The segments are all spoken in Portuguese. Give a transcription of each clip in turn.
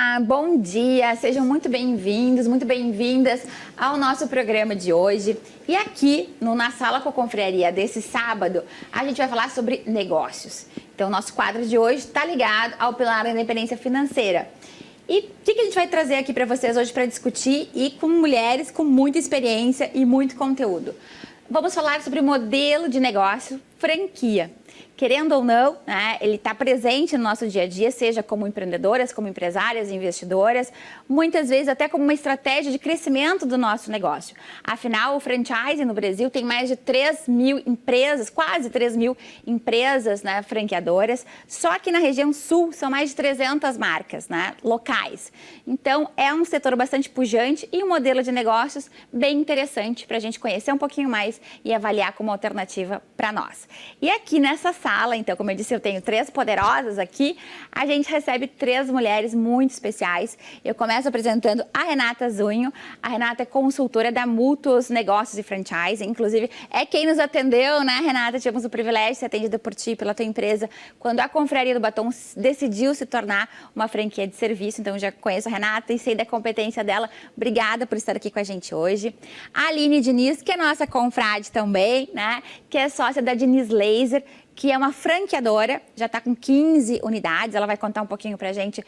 Olá, bom dia, sejam muito bem-vindos, muito bem-vindas ao nosso programa de hoje. E aqui Na Sala com a Confraria desse sábado, a gente vai falar sobre negócios. Então, o nosso quadro de hoje está ligado ao pilar da independência financeira. E o que a gente vai trazer aqui para vocês hoje para discutir e com mulheres com muita experiência e muito conteúdo? Vamos falar sobre o modelo de negócio franquia. Querendo ou não, né, ele está presente no nosso dia a dia, seja como empreendedoras, como empresárias, investidoras, muitas vezes até como uma estratégia de crescimento do nosso negócio. Afinal, o franchising no Brasil tem mais de 3 mil empresas, quase 3 mil empresas, né, franqueadoras. Só que na região sul são mais de 300 marcas, né, locais. Então, é um setor bastante pujante e um modelo de negócios bem interessante para a gente conhecer um pouquinho mais e avaliar como alternativa para nós. E aqui nessa sala, então, como eu disse, eu tenho 3 poderosas aqui, a gente recebe 3 mulheres muito especiais. Eu começo apresentando a Renata Zunho. A Renata é consultora da Mútuos Negócios e Franchising, inclusive é quem nos atendeu, né, Renata? Tivemos o privilégio de ser atendida por ti, pela tua empresa, quando a Confraria do Batom decidiu se tornar uma franquia de serviço. Então, já conheço a Renata e sei da competência dela. Obrigada por estar aqui com a gente hoje. A Aline Diniz, que é nossa confrade também, né, que é sócia da Diniz Laser, que é uma franqueadora, já está com 15 unidades. Ela vai contar um pouquinho para a gente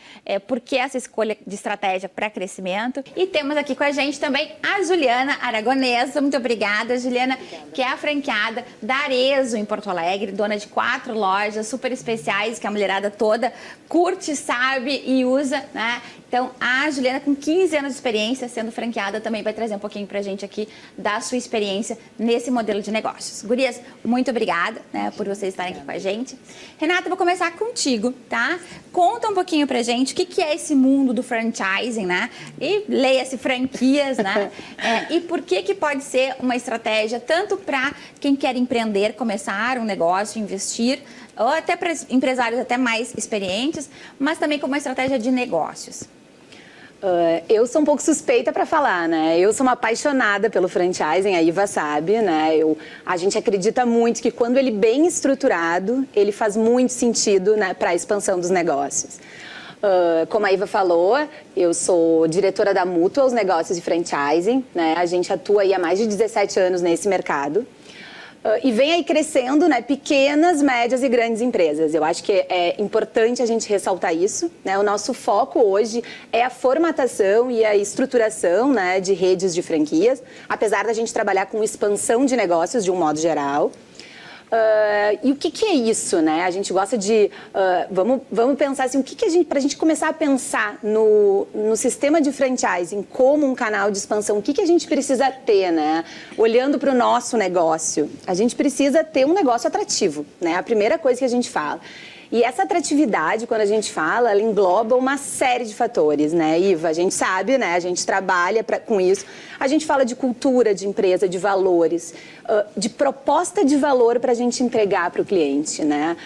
por que essa escolha de estratégia para crescimento. E temos aqui com a gente também a Juliana Aragonesa. Muito obrigada, Juliana, que é a franqueada da Arezzo em Porto Alegre, dona de 4 lojas super especiais que a mulherada toda curte, sabe e usa, né? Então, a Juliana, com 15 anos de experiência sendo franqueada, também vai trazer um pouquinho pra gente aqui da sua experiência nesse modelo de negócios. Gurias, muito obrigada, né, por vocês estarem aqui com a gente. Renata, vou começar contigo, tá? Conta um pouquinho pra gente o que é esse mundo do franchising, né? E leia-se franquias, né? E por que pode ser uma estratégia tanto para quem quer empreender, começar um negócio, investir, ou até para empresários até mais experientes, mas também como uma estratégia de negócios. Eu sou um pouco suspeita para falar, né? Eu sou uma apaixonada pelo franchising, a Iva sabe, né? A gente acredita muito que quando ele bem estruturado, ele faz muito sentido, né, para a expansão dos negócios. Como a Iva falou, eu sou diretora da Mútuos Negócios e Franchising, né? A gente atua aí há mais de 17 anos nesse mercado. E vem aí crescendo, né, pequenas, médias e grandes empresas. Eu acho que é importante a gente ressaltar isso, né? O nosso foco hoje é a formatação e a estruturação, né, de redes de franquias, apesar da gente trabalhar com expansão de negócios de um modo geral. E o que é isso, né? A gente gosta de... vamos pensar assim, para a gente começar a pensar no sistema de franchising como um canal de expansão, o que a gente precisa ter, né? Olhando para o nosso negócio, a gente precisa ter um negócio atrativo, né? A primeira coisa que a gente fala. E essa atratividade, quando a gente fala, ela engloba uma série de fatores, né, Iva? A gente sabe, né? A gente trabalha com isso. A gente fala de cultura de empresa, de valores, de proposta de valor para a gente entregar para o cliente, né?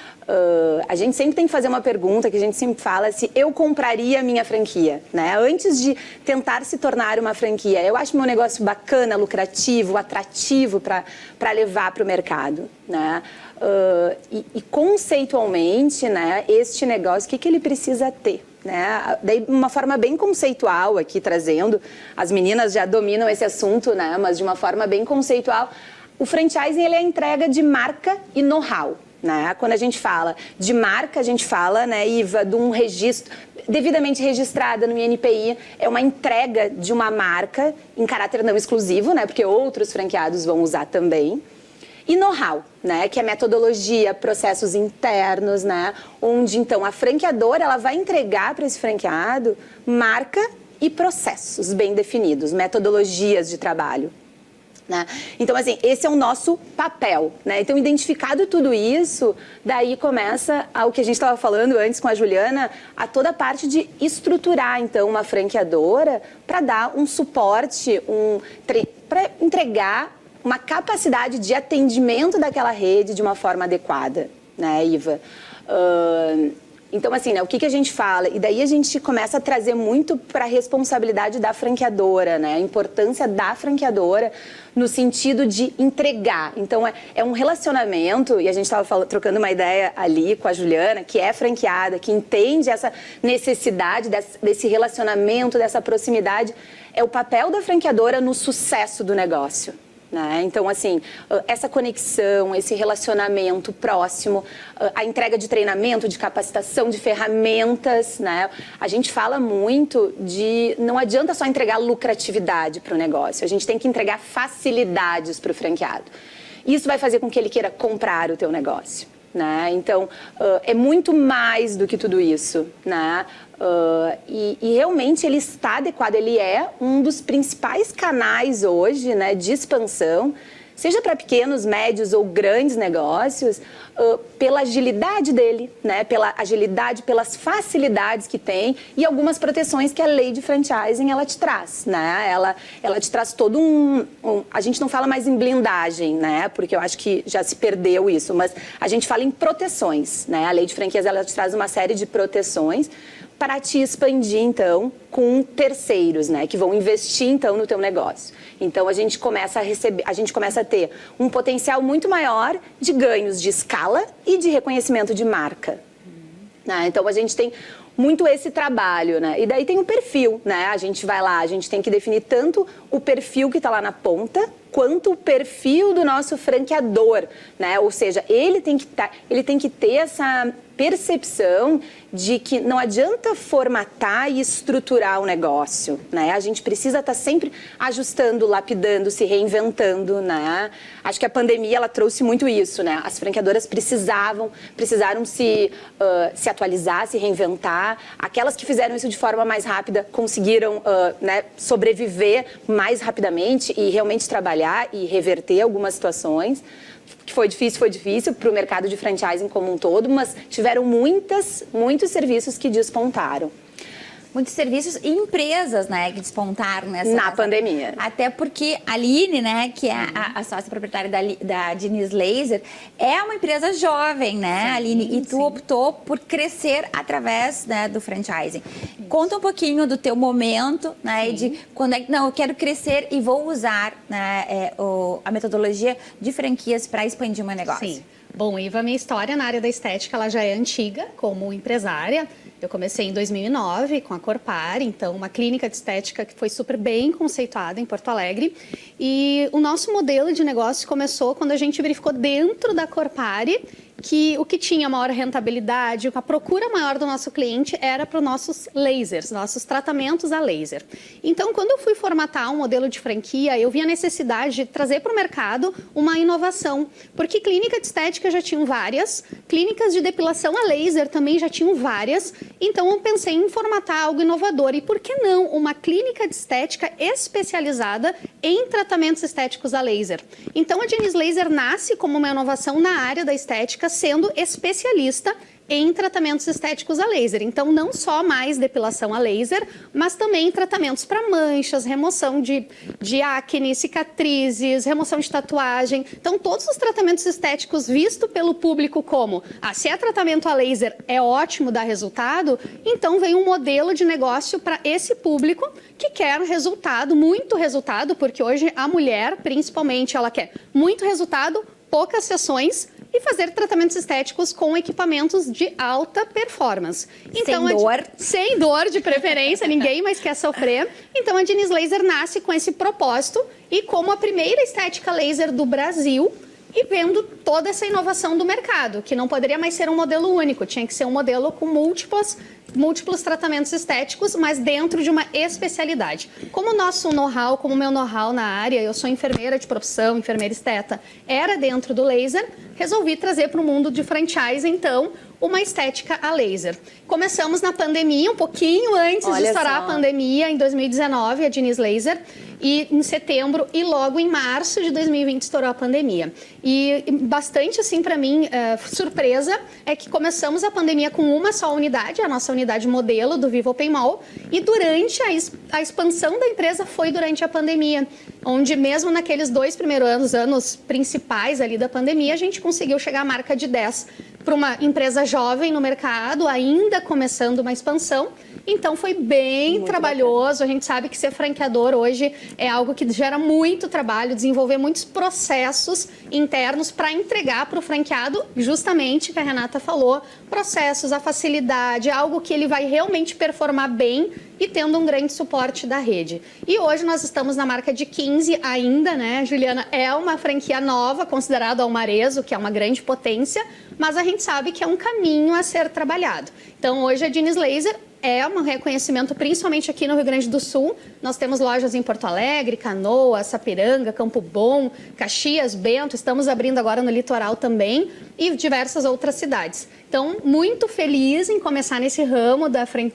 A gente sempre tem que fazer uma pergunta que a gente sempre fala se eu compraria a minha franquia, né? Antes de tentar se tornar uma franquia, eu acho meu negócio bacana, lucrativo, atrativo para levar para o mercado, né? E conceitualmente, né, este negócio, o que ele precisa ter? Né? Daí, uma forma bem conceitual aqui, trazendo, as meninas já dominam esse assunto, né, mas de uma forma bem conceitual, o franchising ele é a entrega de marca e know-how. Né? Quando a gente fala de marca, a gente fala, né, Iva, de um registro devidamente registrada no INPI, é uma entrega de uma marca em caráter não exclusivo, né, porque outros franqueados vão usar também. E know-how, né, que é metodologia, processos internos, né, onde então a franqueadora ela vai entregar para esse franqueado marca e processos bem definidos, metodologias de trabalho. Né? Então, assim, esse é o nosso papel, né? Então, identificado tudo isso, daí começa o que a gente estava falando antes com a Juliana, a toda a parte de estruturar, então, uma franqueadora para dar um suporte, para entregar uma capacidade de atendimento daquela rede de uma forma adequada, né, Iva? Então, assim, né, o que a gente fala? E daí a gente começa a trazer muito para a responsabilidade da franqueadora, né? A importância da franqueadora no sentido de entregar. Então, é um relacionamento, e a gente estava trocando uma ideia ali com a Juliana, que é franqueada, que entende essa necessidade desse relacionamento, dessa proximidade. É o papel da franqueadora no sucesso do negócio. Né? Então, assim, essa conexão, esse relacionamento próximo, a entrega de treinamento, de capacitação, de ferramentas, né? A gente fala muito de... Não adianta só entregar lucratividade para o negócio, a gente tem que entregar facilidades para o franqueado. Isso vai fazer com que ele queira comprar o teu negócio. Né? Então, é muito mais do que tudo isso, né? E realmente ele está adequado, ele é um dos principais canais hoje, né, de expansão, seja para pequenos, médios ou grandes negócios, pela agilidade dele, né? Pela agilidade, pelas facilidades que tem e algumas proteções que a lei de franchising ela te traz, né? Ela te traz todo a gente não fala mais em blindagem, né? Porque eu acho que já se perdeu isso, mas a gente fala em proteções, né? A lei de franquias ela te traz uma série de proteções para te expandir, então, com terceiros, né? Que vão investir, então, no teu negócio. Então, a gente começa a ter um potencial muito maior de ganhos de escala e de reconhecimento de marca. Né? Então, a gente tem muito esse trabalho, né? E daí tem o perfil, né? A gente vai lá, a gente tem que definir tanto o perfil que está lá na ponta, quanto o perfil do nosso franqueador, né? Ou seja, ele tem que ter essa percepção de que não adianta formatar e estruturar o negócio, né? A gente precisa estar sempre ajustando, lapidando, se reinventando, né? Acho que a pandemia ela trouxe muito isso, né? As franqueadoras precisaram se atualizar, se reinventar. Aquelas que fizeram isso de forma mais rápida conseguiram né, sobreviver mais rapidamente e realmente trabalhar e reverter algumas situações. Que foi difícil para o mercado de franchising como um todo, mas tiveram muitos serviços que despontaram. Muitos serviços e empresas, né, que despontaram na pandemia. Até porque a Aline, né, que é a sócia proprietária da Diniz Laser, é uma empresa jovem, né, sim, Aline? E tu optou por crescer através, né, do franchising. Conta um pouquinho do teu momento, né, de quando eu quero crescer e vou usar, né, a metodologia de franquias para expandir o meu negócio. Sim. Bom, Iva, minha história na área da estética ela já é antiga como empresária. Eu comecei em 2009 com a Corpar, então uma clínica de estética que foi super bem conceituada em Porto Alegre. E o nosso modelo de negócio começou quando a gente verificou dentro da Corpar que o que tinha maior rentabilidade, a procura maior do nosso cliente era para os nossos lasers, nossos tratamentos a laser. Então, quando eu fui formatar um modelo de franquia, eu vi a necessidade de trazer para o mercado uma inovação, porque clínica de estética já tinham várias, clínicas de depilação a laser também já tinham várias, então eu pensei em formatar algo inovador. E por que não uma clínica de estética especializada em tratamentos estéticos a laser? Então, a Diniz Laser nasce como uma inovação na área da estética, sendo especialista em tratamentos estéticos a laser. Então, não só mais depilação a laser, mas também tratamentos para manchas, remoção de acne, cicatrizes, remoção de tatuagem. Então, todos os tratamentos estéticos vistos pelo público como, se é tratamento a laser é ótimo, dá resultado, então vem um modelo de negócio para esse público que quer resultado, muito resultado, porque hoje a mulher, principalmente, ela quer muito resultado, poucas sessões, e fazer tratamentos estéticos com equipamentos de alta performance. Então, sem dor. Sem dor, de preferência, ninguém mais quer sofrer. Então, a Diniz Laser nasce com esse propósito e como a primeira estética laser do Brasil e vendo toda essa inovação do mercado, que não poderia mais ser um modelo único, tinha que ser um modelo com múltiplos tratamentos estéticos, mas dentro de uma especialidade. Como o nosso know-how, como o meu know-how na área, eu sou enfermeira de profissão, enfermeira esteta, era dentro do laser, resolvi trazer para o mundo de franchise, então, uma estética a laser. Começamos na pandemia, um pouquinho antes de estourar a pandemia, em 2019, a Diniz Laser, e em setembro e logo em março de 2020 estourou a pandemia. E bastante, assim, para mim, surpresa é que começamos a pandemia com uma só unidade, a nossa unidade modelo do Viva Open Mall, e durante a expansão da empresa foi durante a pandemia, onde mesmo naqueles 2 primeiros anos principais ali da pandemia, a gente conseguiu chegar à marca de 10 para uma empresa jovem no mercado, ainda começando uma expansão. Então foi bem muito trabalhoso. Bacana. A gente sabe que ser franqueador hoje é algo que gera muito trabalho, desenvolver muitos processos internos para entregar para o franqueado, justamente, que a Renata falou, processos, a facilidade, algo que ele vai realmente performar bem e tendo um grande suporte da rede. E hoje nós estamos na marca de 15 ainda, né, Juliana? É uma franquia nova, considerada Almarezo, que é uma grande potência, mas a gente sabe que é um caminho a ser trabalhado. Então, hoje a Diniz Laser é um reconhecimento, principalmente aqui no Rio Grande do Sul. Nós temos lojas em Porto Alegre, Canoas, Sapiranga, Campo Bom, Caxias, Bento. Estamos abrindo agora no litoral também e diversas outras cidades. Então, muito feliz em começar nesse ramo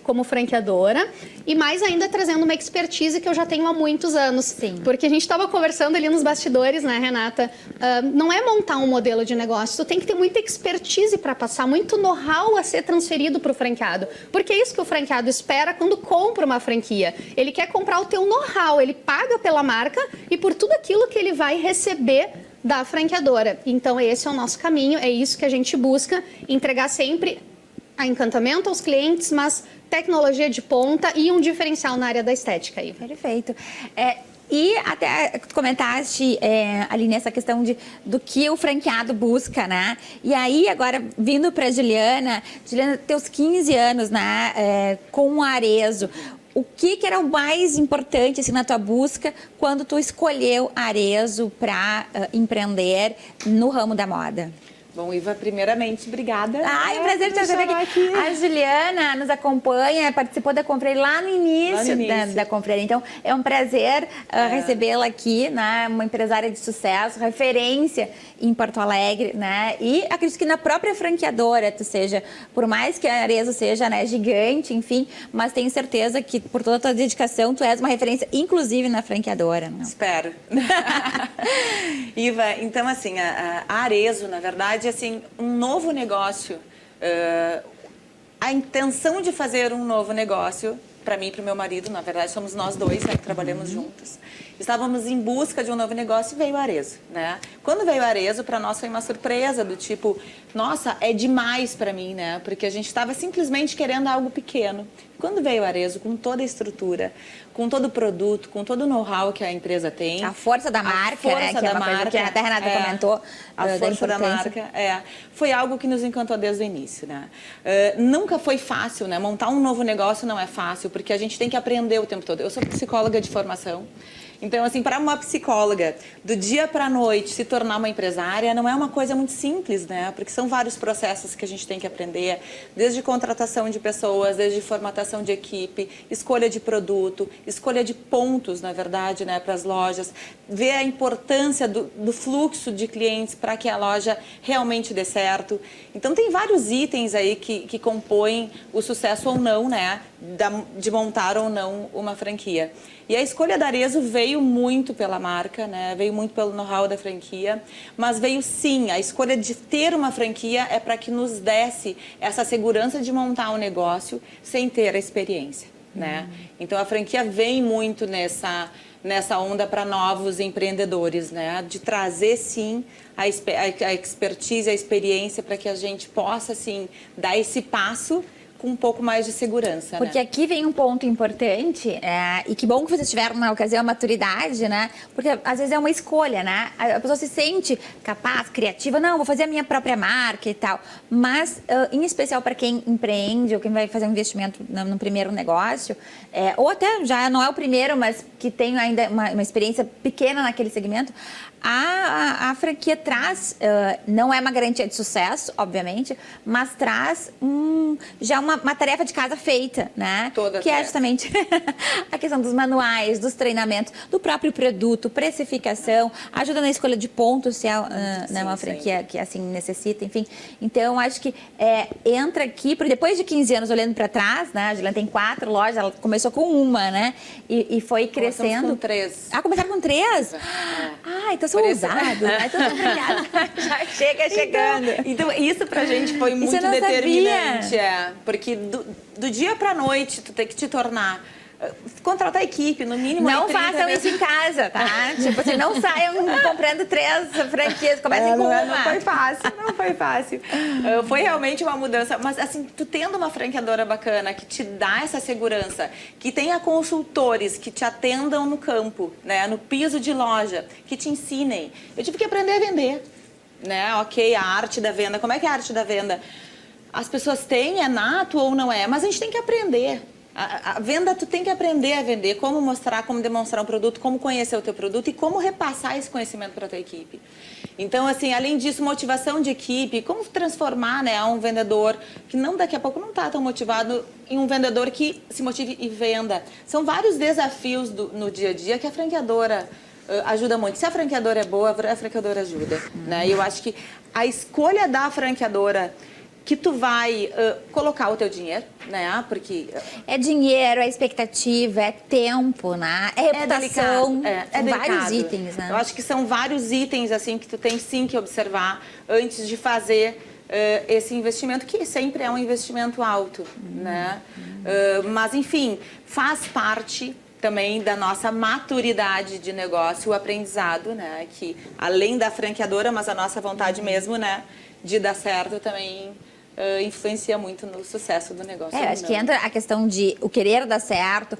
como franqueadora e mais ainda trazendo uma expertise que eu já tenho há muitos anos. Sim. Porque a gente estava conversando ali nos bastidores, né, Renata? Não é montar um modelo de negócio, tu tem que ter muita expertise para passar, muito know-how a ser transferido para o franqueado. Porque é isso que o franqueado espera quando compra uma franquia. Ele quer comprar o teu know-how, ele paga pela marca e por tudo aquilo que ele vai receber da franqueadora. Então, esse é o nosso caminho, é isso que a gente busca, entregar sempre a encantamento aos clientes, mas tecnologia de ponta e um diferencial na área da estética. Aí. Perfeito. E até tu comentaste ali nessa questão do que o franqueado busca, né? E aí, agora, vindo para Juliana, teus 15 anos, né, com o Arezzo, o que era o mais importante assim, na tua busca quando tu escolheu Arezzo para empreender no ramo da moda? Bom, Iva, primeiramente, obrigada. Ai, prazer te receber aqui. A Juliana nos acompanha, participou da Confraria lá no início, da Confraria. Então, é um prazer recebê-la aqui, né? Uma empresária de sucesso, referência em Porto Alegre, né? E acredito que na própria franqueadora, ou seja, por mais que a Arezzo seja, né, gigante, enfim, mas tenho certeza que por toda a tua dedicação, tu és uma referência, inclusive na franqueadora. Não? Espero. Iva, então assim, a Arezzo, na verdade, assim, um novo negócio, a intenção de fazer um novo negócio, para mim e para o meu marido, na verdade somos nós dois, né, que trabalhamos juntos, estávamos em busca de um novo negócio e veio a Arezzo, né? Quando veio a Arezzo, para nós foi uma surpresa, do tipo, nossa, é demais para mim, né? Porque a gente estava simplesmente querendo algo pequeno. Quando veio a Arezzo, com toda a estrutura, com todo o produto, com todo o know-how que a empresa tem. A força da marca, né? Que é uma coisa que até a Renata comentou. A força da marca, foi algo que nos encantou desde o início, né? Nunca foi fácil, né? Montar um novo negócio não é fácil, porque a gente tem que aprender o tempo todo. Eu sou psicóloga de formação. Então, assim, para uma psicóloga, do dia para a noite se tornar uma empresária não é uma coisa muito simples, né? Porque são vários processos que a gente tem que aprender, desde contratação de pessoas, desde formatação de equipe, escolha de produto, escolha de pontos, na verdade, né, para as lojas, ver a importância do fluxo de clientes para que a loja realmente dê certo. Então, tem vários itens aí que compõem o sucesso ou não, né, de montar ou não uma franquia. E a escolha da Arezzo veio muito pela marca, né? Veio muito pelo know-how da franquia, mas veio sim, a escolha de ter uma franquia é para que nos desse essa segurança de montar um negócio sem ter a experiência, né? Então a franquia vem muito nessa onda para novos empreendedores, né? De trazer sim a expertise, a experiência para que a gente possa sim dar esse passo com um pouco mais de segurança, porque né? Aqui vem um ponto importante, e que bom que vocês tiveram na ocasião a maturidade, né? Porque às vezes é uma escolha, né? A pessoa se sente capaz, criativa, não, vou fazer a minha própria marca e tal. Mas, em especial para quem empreende ou quem vai fazer um investimento no primeiro negócio, ou até já não é o primeiro, mas que tem ainda uma experiência pequena naquele segmento, a franquia traz, não é uma garantia de sucesso, obviamente, mas traz já uma tarefa de casa feita, né? Toda que é justamente a questão dos manuais, dos treinamentos, do próprio produto, precificação, ajuda na escolha de pontos, se é uma franquia que assim necessita, enfim. Então, acho que entra aqui, porque depois de 15 anos olhando para trás, né? A Juliana tem 4 lojas, ela começou com uma, né? E foi crescendo. Começamos com 3. Ah, começaram com 3? Então são ousados, né? Já chega chegando. Então, isso pra gente foi muito determinante, porque do dia pra noite tu tem que te tornar contratar a equipe, no mínimo. Não 30 façam vezes. isso em casa, tá? Tipo assim, não saiam comprando 3 franquias, comecem com uma. Não foi fácil, não foi fácil. Foi realmente uma mudança. Mas, assim, tu tendo uma franqueadora bacana que te dá essa segurança, que tenha consultores que te atendam no campo, né, no piso de loja, que te ensinem. Eu tive que aprender a vender, né? Ok, a arte da venda. Como é que é a arte da venda? As pessoas têm, é nato ou não é, mas a gente tem que aprender. A venda, tu tem que aprender a vender, como mostrar, como demonstrar um produto, como conhecer o teu produto e como repassar esse conhecimento para a tua equipe. Então, assim, além disso, motivação de equipe, como transformar, né, um vendedor que não daqui a pouco não está tão motivado em um vendedor que se motive e venda. São vários desafios no dia a dia que a franqueadora ajuda muito. Se a franqueadora é boa, a franqueadora ajuda, né? E eu acho que a escolha da franqueadora que tu vai colocar o teu dinheiro, né? Porque é dinheiro, é expectativa, é tempo, né? É reputação, são vários itens, né? Eu acho que são vários itens assim que tu tem sim que observar antes de fazer esse investimento, que sempre é um investimento alto, né? Mas enfim, faz parte também da nossa maturidade de negócio, o aprendizado, né? Que além da franqueadora, mas a nossa vontade mesmo, né, de dar certo também influencia muito no sucesso do negócio. Acho que entra a questão de o querer dar certo,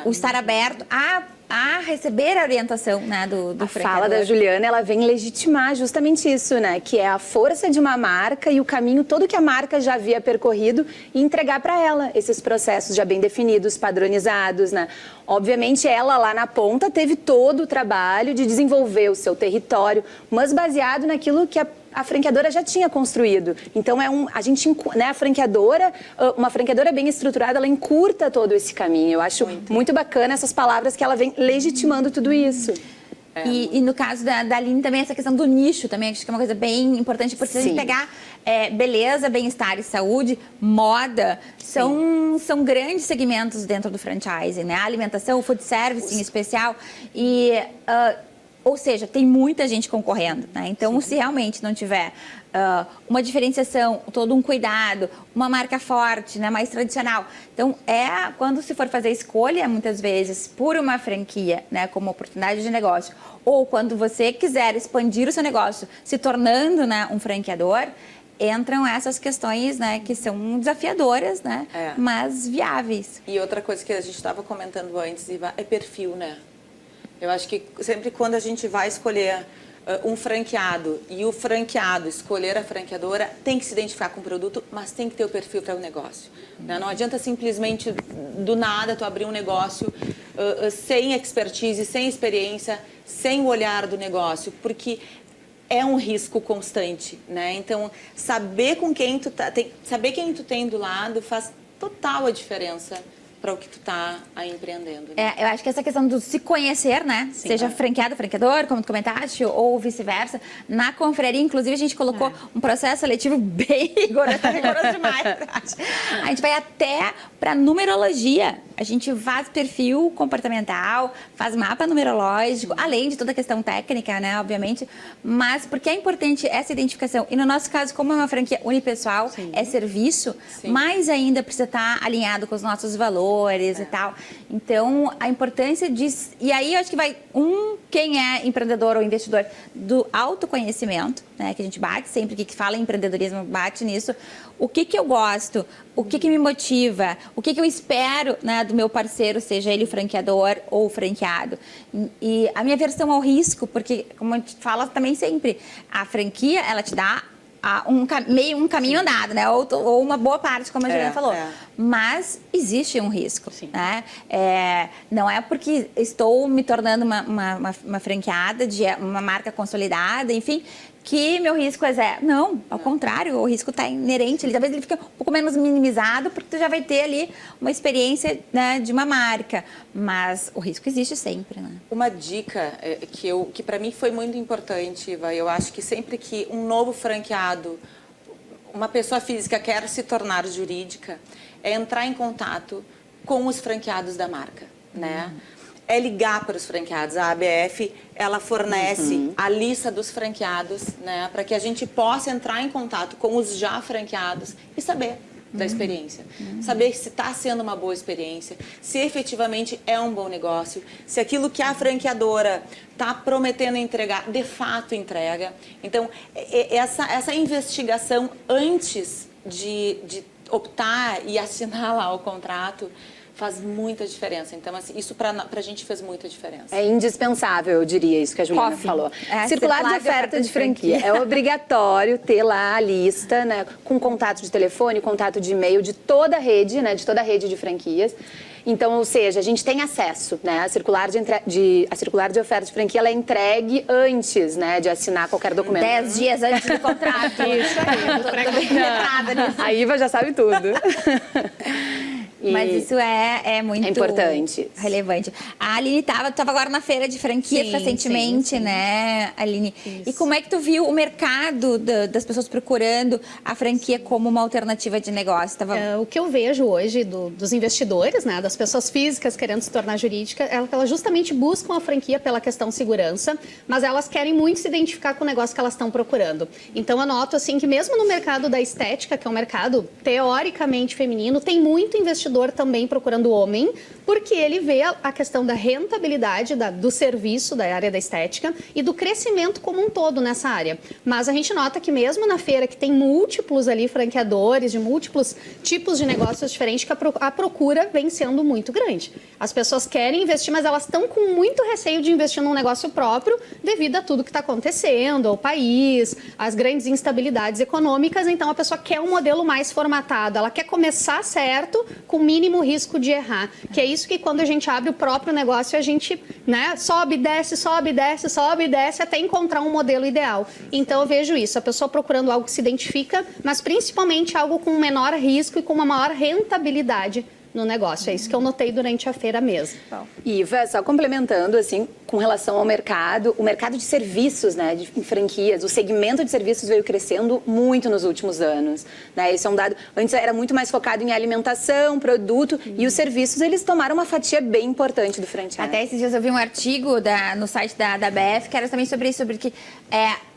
o estar aberto a receber a orientação, né, do A franqueador. fala da Juliana, ela vem legitimar justamente isso, né? Que é a força de uma marca e o caminho todo que a marca já havia percorrido e entregar para ela esses processos já bem definidos, padronizados, né? Obviamente, ela lá na ponta teve todo o trabalho de desenvolver o seu território, mas baseado naquilo que a franqueadora já tinha construído. Então, a franqueadora, uma franqueadora bem estruturada, ela encurta todo esse caminho. Eu acho muito bacana essas palavras que ela vem legitimando tudo isso. E no caso da Aline também, essa questão do nicho também, acho que é uma coisa bem importante, porque se a gente pegar beleza, bem-estar e saúde, moda, são grandes segmentos dentro do franchising, né? A alimentação, o food service em especial, ou seja, tem muita gente concorrendo, né? Então, se realmente não tiver uma diferenciação, todo um cuidado, uma marca forte, né, mais tradicional. Então, quando se for fazer escolha, muitas vezes, por uma franquia, né, como oportunidade de negócio, ou quando você quiser expandir o seu negócio, se tornando, né, um franqueador, entram essas questões, né, que são desafiadoras, né, mas viáveis. E outra coisa que a gente estava comentando antes, Iva, é perfil, né? Eu acho que sempre quando a gente vai escolher um franqueado e o franqueado escolher a franqueadora, tem que se identificar com o produto, mas tem que ter o perfil para o negócio. Né? Não adianta simplesmente do nada tu abrir um negócio sem expertise, sem experiência, sem o olhar do negócio, porque é um risco constante, né? Então, saber com quem tu saber quem tu tem do lado faz total a diferença para o que tu tá aí empreendendo. Né? Eu acho que essa questão do se conhecer, né? Sim, seja franqueado, franqueador, como tu comentaste, ou vice-versa. Na confraria, inclusive, a gente colocou um processo seletivo bem rigoroso demais. A gente vai até para numerologia. A gente faz perfil comportamental, faz mapa numerológico, além de toda a questão técnica, né? Obviamente. Mas porque é importante essa identificação. E no nosso caso, como é uma franquia unipessoal, é serviço, mais ainda precisa estar alinhado com os nossos valores e tal. Então, a importância disso... E aí, eu acho que vai, quem é empreendedor ou investidor, do autoconhecimento, né? Que a gente bate sempre, que fala em empreendedorismo, bate nisso. O que eu gosto, o que me motiva, o que eu espero, né, do meu parceiro, seja ele o franqueador ou o franqueado. E a minha aversão ao risco, porque, como a gente fala também sempre, a franquia, ela te dá um caminho andado, né? Ou uma boa parte, como a Juliana falou. Mas existe um risco, né? Não é porque estou me tornando uma franqueada de uma marca consolidada, enfim, que meu risco é zero. Não, ao contrário, o risco está inerente. Talvez ele fique um pouco menos minimizado, porque tu já vai ter ali uma experiência, né, de uma marca. Mas o risco existe sempre, né? Uma dica que para mim foi muito importante, Iva, eu acho que sempre que um novo franqueado, uma pessoa física quer se tornar jurídica, é entrar em contato com os franqueados da marca, né? É ligar para os franqueados. A ABF, ela fornece a lista dos franqueados, né, para que a gente possa entrar em contato com os já franqueados e saber da experiência. Saber se está sendo uma boa experiência, se efetivamente é um bom negócio, se aquilo que a franqueadora está prometendo entregar, de fato entrega. Então, essa investigação antes de optar e assinar lá o contrato faz muita diferença. Então, assim, isso para a gente fez muita diferença. É indispensável, eu diria, isso que a Juliana falou. Circular de oferta de franquia. É obrigatório ter lá a lista, né, com contato de telefone, contato de e-mail de toda a rede, né, de toda a rede de franquias. Então, ou seja, a gente tem acesso, né? A circular de oferta de franquia, ela é entregue antes, né, de assinar qualquer documento. 10 dias antes do contrato. Isso aí. A Iva já sabe tudo. Mas isso é muito importante. Relevante. A Aline estava agora na feira de franquias recentemente, né, Aline? Isso. E como é que tu viu o mercado das pessoas procurando a franquia como uma alternativa de negócio? O que eu vejo hoje dos investidores, né, das pessoas físicas querendo se tornar jurídica, elas justamente buscam a franquia pela questão segurança, mas elas querem muito se identificar com o negócio que elas estão procurando. Então, eu noto assim que mesmo no mercado da estética, que é um mercado teoricamente feminino, tem muito investidor também procurando homem, porque ele vê a questão da rentabilidade do serviço da área da estética e do crescimento como um todo nessa área. Mas a gente nota que mesmo na feira, que tem múltiplos ali franqueadores, de múltiplos tipos de negócios diferentes, que a procura vem sendo muito grande. As pessoas querem investir, mas elas estão com muito receio de investir num negócio próprio devido a tudo que está acontecendo, ao país, as grandes instabilidades econômicas. Então, a pessoa quer um modelo mais formatado, ela quer começar certo, com mínimo risco de errar, que é isso que quando a gente abre o próprio negócio, a gente, né, sobe, desce, sobe, desce, sobe, desce, até encontrar um modelo ideal. Então, eu vejo isso, a pessoa procurando algo que se identifica, mas principalmente algo com menor risco e com uma maior rentabilidade no negócio. É isso que eu notei durante a feira mesmo. Iva, só complementando, assim, com relação ao mercado, o mercado de serviços, né, de franquias, o segmento de serviços veio crescendo muito nos últimos anos, né? Esse é um dado, antes era muito mais focado em alimentação, produto, e os serviços, eles tomaram uma fatia bem importante do franchise. Até esses dias eu vi um artigo no site da BF, que era também sobre isso, sobre que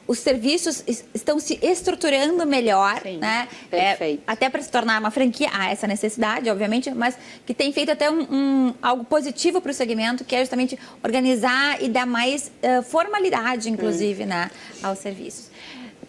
os serviços estão se estruturando melhor, sim, né? Perfeito. Até para se tornar uma franquia, há essa necessidade, obviamente, mas que tem feito até algo positivo para o segmento, que é justamente organizar e dar mais formalidade, inclusive, né, aos serviços.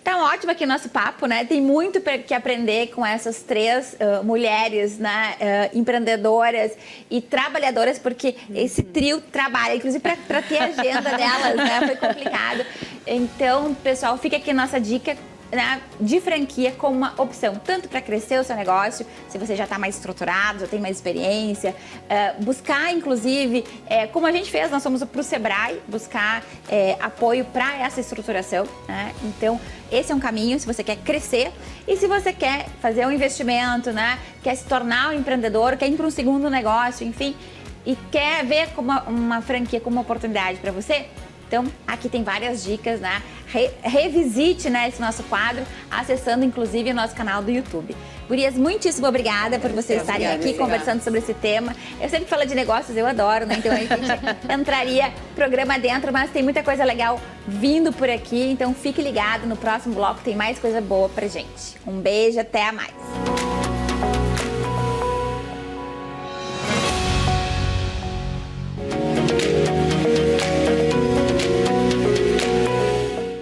Tá ótimo aqui o nosso papo, né? Tem muito que aprender com essas três mulheres, né? Empreendedoras e trabalhadoras, porque esse trio trabalha, inclusive para ter a agenda delas, né? Foi complicado. Então, pessoal, fica aqui a nossa dica, né, de franquia como uma opção, tanto para crescer o seu negócio, se você já está mais estruturado, já tem mais experiência, buscar, inclusive, como a gente fez, nós fomos para o Sebrae, buscar apoio para essa estruturação, né? Então, esse é um caminho se você quer crescer e se você quer fazer um investimento, né, quer se tornar um empreendedor, quer ir para um segundo negócio, enfim, e quer ver como uma franquia como uma oportunidade para você. Então, aqui tem várias dicas, né? Revisite, né, esse nosso quadro, acessando, inclusive, o nosso canal do YouTube. Gurias, muitíssimo obrigada por vocês estarem aqui conversando sobre esse tema. Eu sempre falo de negócios, eu adoro, né? Então, a gente entraria programa dentro, mas tem muita coisa legal vindo por aqui. Então, fique ligado, no próximo bloco tem mais coisa boa pra gente. Um beijo, até mais.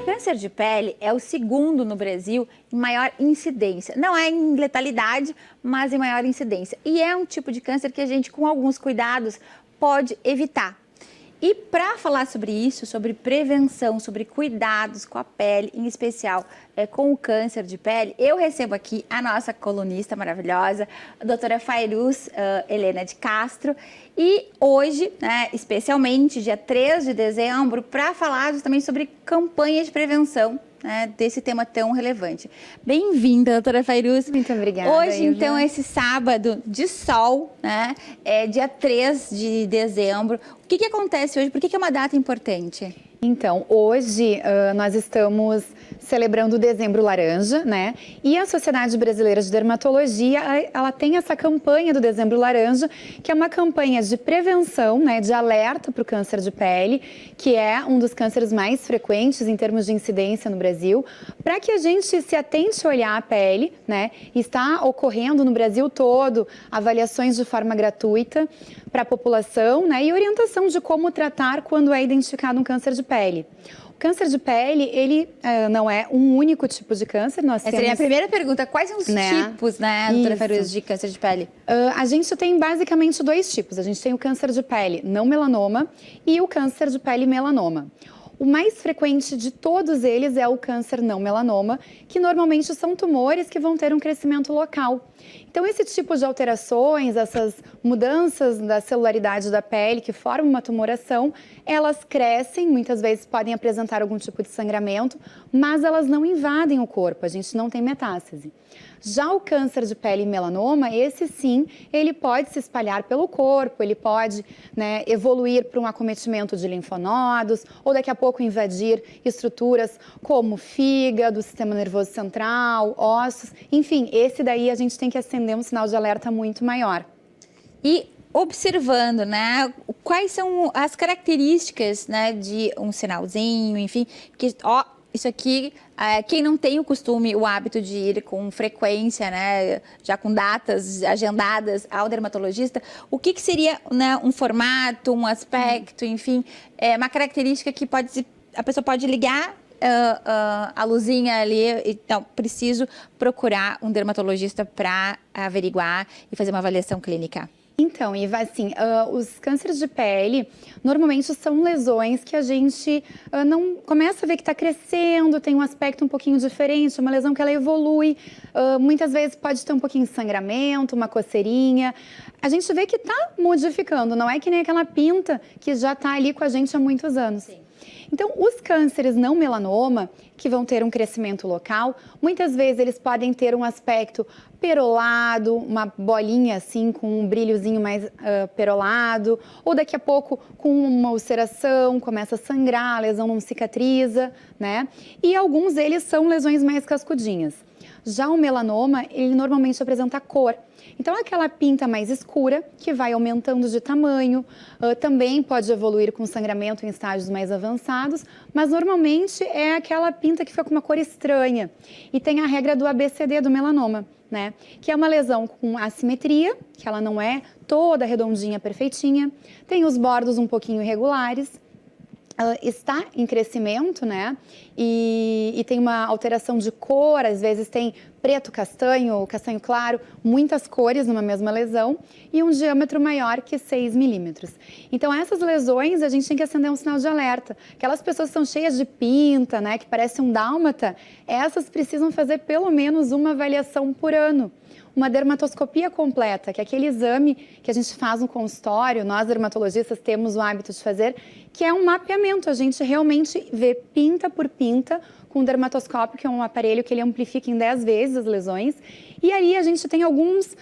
Câncer de pele é o segundo no Brasil em maior incidência. Não é em letalidade, mas em maior incidência. E é um tipo de câncer que a gente, com alguns cuidados, pode evitar. E para falar sobre isso, sobre prevenção, sobre cuidados com a pele, em especial com o câncer de pele, eu recebo aqui a nossa colunista maravilhosa, a doutora Fairuz Helena de Castro. E hoje, né, especialmente dia 3 de dezembro, para falar justamente sobre campanhas de prevenção, né, desse tema tão relevante. Bem-vinda, doutora Fairuz. Muito obrigada, Hoje, Iva. então, esse sábado de sol, né, dia 3 de dezembro. O que acontece hoje? Por que é uma data importante? Então, hoje nós estamos celebrando o Dezembro Laranja, né? E a Sociedade Brasileira de Dermatologia, ela tem essa campanha do Dezembro Laranja, que é uma campanha de prevenção, né, de alerta para o câncer de pele, que é um dos cânceres mais frequentes em termos de incidência no Brasil, para que a gente se atente a olhar a pele, né? Está ocorrendo no Brasil todo avaliações de forma gratuita para a população, né? E orientação de como tratar quando é identificado um câncer de pele. O câncer de pele, ele não é um único tipo de câncer. Essa seria a primeira pergunta. Quais são os tipos, né, doutora Farus, de câncer de pele? A gente tem basicamente 2 tipos. A gente tem o câncer de pele não melanoma e o câncer de pele melanoma. O mais frequente de todos eles é o câncer não melanoma, que normalmente são tumores que vão ter um crescimento local. Então, esse tipo de alterações, essas mudanças da celularidade da pele que formam uma tumoração, elas crescem, muitas vezes podem apresentar algum tipo de sangramento, mas elas não invadem o corpo, a gente não tem metástase. Já o câncer de pele melanoma, esse sim, ele pode se espalhar pelo corpo, ele pode, né, evoluir para um acometimento de linfonodos, ou daqui a pouco invadir estruturas como fígado, sistema nervoso central, ossos, enfim, esse daí a gente tem que acender um sinal de alerta muito maior. E observando, né, quais são as características, né, de um sinalzinho, enfim, que, ó, isso aqui, quem não tem o costume, o hábito de ir com frequência, né, já com datas agendadas ao dermatologista, o que seria, né, um formato, um aspecto, enfim, uma característica que a pessoa pode ligar a luzinha ali, então preciso procurar um dermatologista para averiguar e fazer uma avaliação clínica? Então, Iva, assim, os cânceres de pele normalmente são lesões que a gente não começa a ver que está crescendo, tem um aspecto um pouquinho diferente, uma lesão que ela evolui, muitas vezes pode ter um pouquinho de sangramento, uma coceirinha. A gente vê que está modificando, não é que nem aquela pinta que já está ali com a gente há muitos anos. Sim. Então, os cânceres não melanoma, que vão ter um crescimento local, muitas vezes eles podem ter um aspecto perolado, uma bolinha assim, com um brilhozinho mais perolado, ou daqui a pouco com uma ulceração, começa a sangrar, a lesão não cicatriza, né? E alguns deles são lesões mais cascudinhas. Já o melanoma, ele normalmente apresenta cor. Então, aquela pinta mais escura, que vai aumentando de tamanho, também pode evoluir com sangramento em estágios mais avançados, mas normalmente é aquela pinta que fica com uma cor estranha. E tem a regra do ABCD do melanoma, né? Que é uma lesão com assimetria, que ela não é toda redondinha, perfeitinha, tem os bordos um pouquinho irregulares, está em crescimento, né? E tem uma alteração de cor, às vezes tem preto, castanho, castanho claro, muitas cores numa mesma lesão e um diâmetro maior que 6 milímetros. Então, essas lesões a gente tem que acender um sinal de alerta. Aquelas pessoas que são cheias de pinta, né, que parece um dálmata, essas precisam fazer pelo menos uma avaliação por ano. Uma dermatoscopia completa, que é aquele exame que a gente faz no consultório, nós dermatologistas temos o hábito de fazer, que é um mapeamento, a gente realmente vê pinta por pinta com o dermatoscópio, que é um aparelho que ele amplifica em 10 vezes as lesões, e aí a gente tem alguns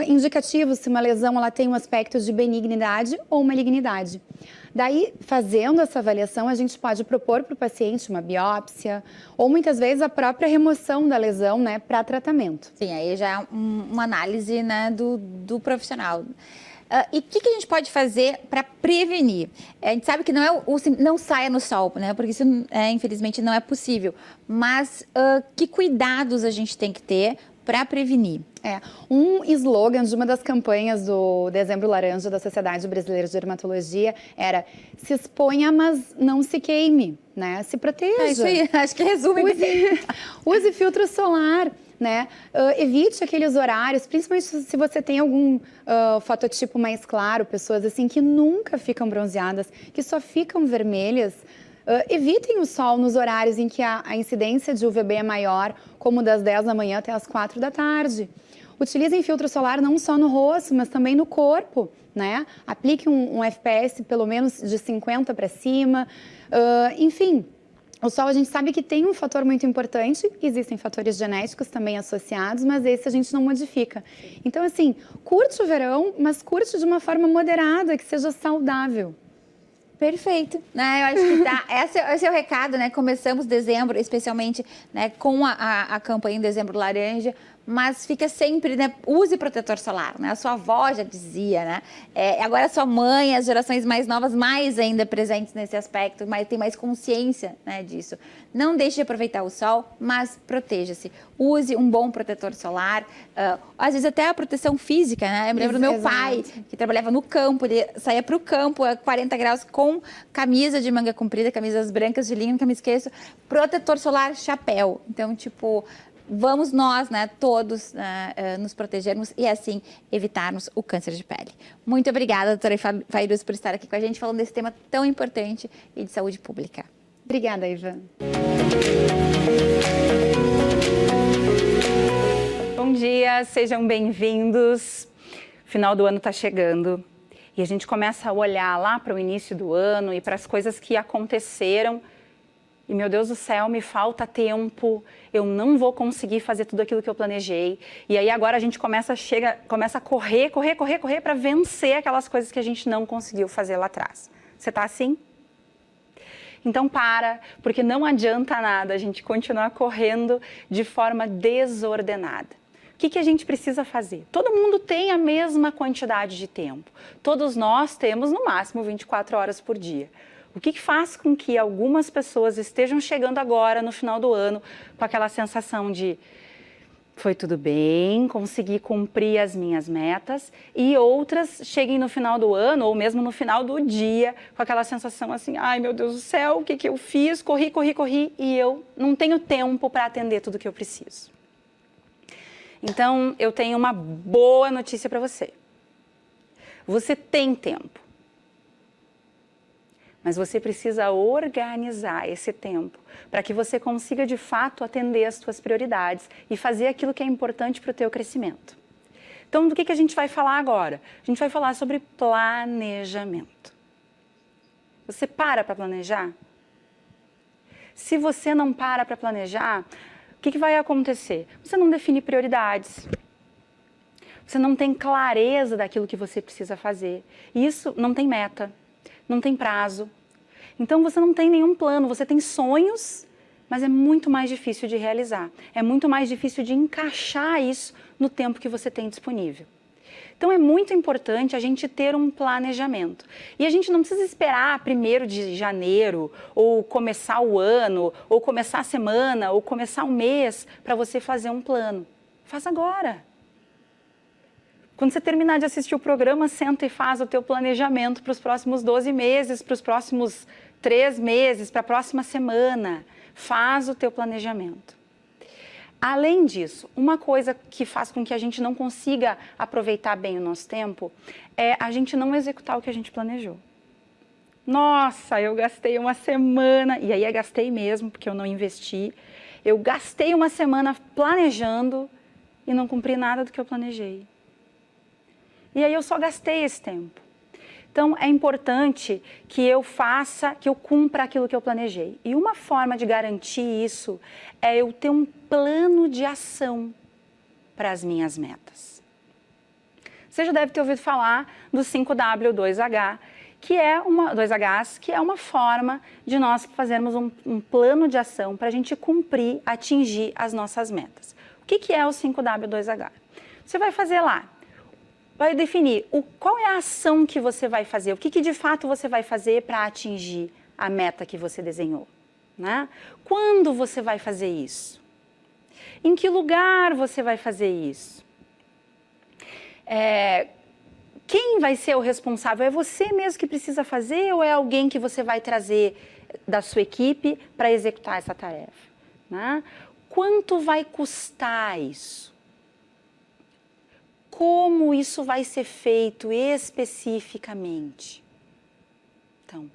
indicativos se uma lesão ela tem um aspecto de benignidade ou malignidade. Daí, fazendo essa avaliação, a gente pode propor para o paciente uma biópsia ou muitas vezes a própria remoção da lesão, né, para tratamento. Sim, aí já é uma análise, né, do profissional. E o que a gente pode fazer para prevenir? A gente sabe que não saia no sol, né? Porque isso, infelizmente, não é possível. Mas que cuidados a gente tem que ter para prevenir? Um slogan de uma das campanhas do Dezembro Laranja da Sociedade Brasileira de Dermatologia era: se exponha, mas não se queime, né? Se proteja. Isso aí, acho que resume. Use filtro solar. Né? Evite aqueles horários, principalmente se você tem algum fototipo mais claro, pessoas assim que nunca ficam bronzeadas, que só ficam vermelhas. Evitem o sol nos horários em que a incidência de UVB é maior, como das 10 da manhã até as 4 da tarde. Utilizem filtro solar não só no rosto, mas também no corpo, né? Aplique um FPS pelo menos de 50 para cima, enfim. O sol, a gente sabe que tem um fator muito importante, existem fatores genéticos também associados, mas esse a gente não modifica. Então, assim, curte o verão, mas curte de uma forma moderada, que seja saudável. Perfeito, né? Eu acho que tá. Esse é o recado, né? Começamos dezembro, especialmente, né, com a campanha em Dezembro Laranja, mas fica sempre, né? Use protetor solar, né? A sua avó já dizia, né? Agora a sua mãe, as gerações mais novas, mais ainda presentes nesse aspecto, mas tem mais consciência, né, disso. Não deixe de aproveitar o sol, mas proteja-se. Use um bom protetor solar, às vezes até a proteção física, né? Eu me lembro do meu pai, que trabalhava no campo, ele saía para o campo a 40 graus com camisa de manga comprida, camisas brancas de linho, nunca me esqueço, protetor solar, chapéu. Então, tipo, vamos nós, né, todos nos protegermos e assim evitarmos o câncer de pele. Muito obrigada, doutora Fairuz, por estar aqui com a gente falando desse tema tão importante e de saúde pública. Obrigada, Ivan. Bom dia, sejam bem-vindos. Final do ano está chegando e a gente começa a olhar lá para o início do ano e para as coisas que aconteceram. E, meu Deus do céu, me falta tempo, eu não vou conseguir fazer tudo aquilo que eu planejei. E aí agora a gente começa a correr para vencer aquelas coisas que a gente não conseguiu fazer lá atrás. Você está assim? Então porque não adianta nada a gente continuar correndo de forma desordenada. O que a gente precisa fazer? Todo mundo tem a mesma quantidade de tempo. Todos nós temos no máximo 24 horas por dia. O que faz com que algumas pessoas estejam chegando agora no final do ano com aquela sensação de foi tudo bem, consegui cumprir as minhas metas, e outras cheguem no final do ano ou mesmo no final do dia com aquela sensação assim, ai meu Deus do céu, o que eu fiz? Corri e eu não tenho tempo para atender tudo que eu preciso. Então, eu tenho uma boa notícia para você. Você tem tempo. Mas você precisa organizar esse tempo para que você consiga, de fato, atender as suas prioridades e fazer aquilo que é importante para o teu crescimento. Então, do que a gente vai falar agora? A gente vai falar sobre planejamento. Você para planejar? Se você não para planejar, o que vai acontecer? Você não define prioridades. Você não tem clareza daquilo que você precisa fazer. E isso não tem meta. Não tem prazo. Então você não tem nenhum plano, você tem sonhos, mas é muito mais difícil de realizar. É muito mais difícil de encaixar isso no tempo que você tem disponível. Então é muito importante a gente ter um planejamento. E a gente não precisa esperar 1º de janeiro, ou começar o ano, ou começar a semana, ou começar o mês para você fazer um plano. Faz agora. Quando você terminar de assistir o programa, senta e faz o teu planejamento para os próximos 12 meses, para os próximos 3 meses, para a próxima semana. Faz o teu planejamento. Além disso, uma coisa que faz com que a gente não consiga aproveitar bem o nosso tempo é a gente não executar o que a gente planejou. Nossa, eu gastei uma semana, e aí gastei mesmo, porque eu não investi. Eu gastei uma semana planejando e não cumpri nada do que eu planejei. E aí eu só gastei esse tempo. Então é importante que eu cumpra aquilo que eu planejei. E uma forma de garantir isso é eu ter um plano de ação para as minhas metas. Você já deve ter ouvido falar do 5W2H, que é 2Hs, que é uma forma de nós fazermos um plano de ação para a gente cumprir, atingir as nossas metas. O que é o 5W2H? Você vai fazer lá. Vai definir qual é a ação que você vai fazer, o que de fato você vai fazer para atingir a meta que você desenhou, né? Quando você vai fazer isso? Em que lugar você vai fazer isso? Quem vai ser o responsável? É você mesmo que precisa fazer ou é alguém que você vai trazer da sua equipe para executar essa tarefa, né? Quanto vai custar isso? Como isso vai ser feito especificamente? Então,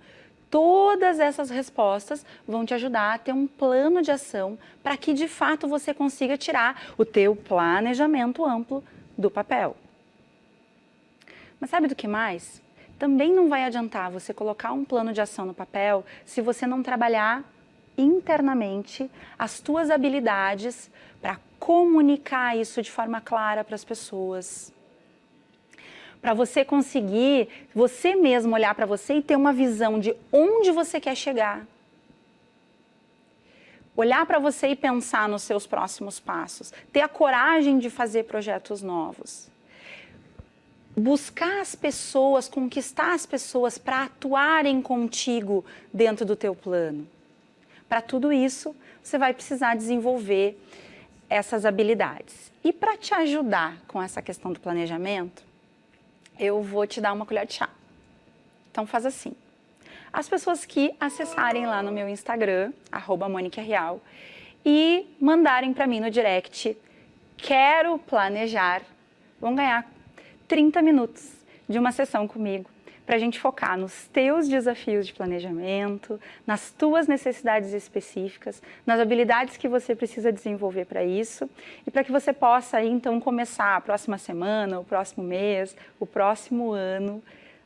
todas essas respostas vão te ajudar a ter um plano de ação para que, de fato, você consiga tirar o teu planejamento amplo do papel. Mas sabe do que mais? Também não vai adiantar você colocar um plano de ação no papel se você não trabalhar internamente as tuas habilidades para comunicar isso de forma clara para as pessoas. para você conseguir, você mesmo olhar para você e ter uma visão de onde você quer chegar. Olhar para você e pensar nos seus próximos passos. Ter a coragem de fazer projetos novos. Buscar as pessoas, conquistar as pessoas para atuarem contigo dentro do teu plano. Para tudo isso, você vai precisar desenvolver essas habilidades. E para te ajudar com essa questão do planejamento, eu vou te dar uma colher de chá. Então faz assim. As pessoas que acessarem lá no meu Instagram, @MoniqueReal, e mandarem para mim no direct, quero planejar, vão ganhar 30 minutos de uma sessão comigo, para a gente focar nos teus desafios de planejamento, nas tuas necessidades específicas, nas habilidades que você precisa desenvolver para isso, e para que você possa aí, então, começar a próxima semana, o próximo mês, o próximo ano,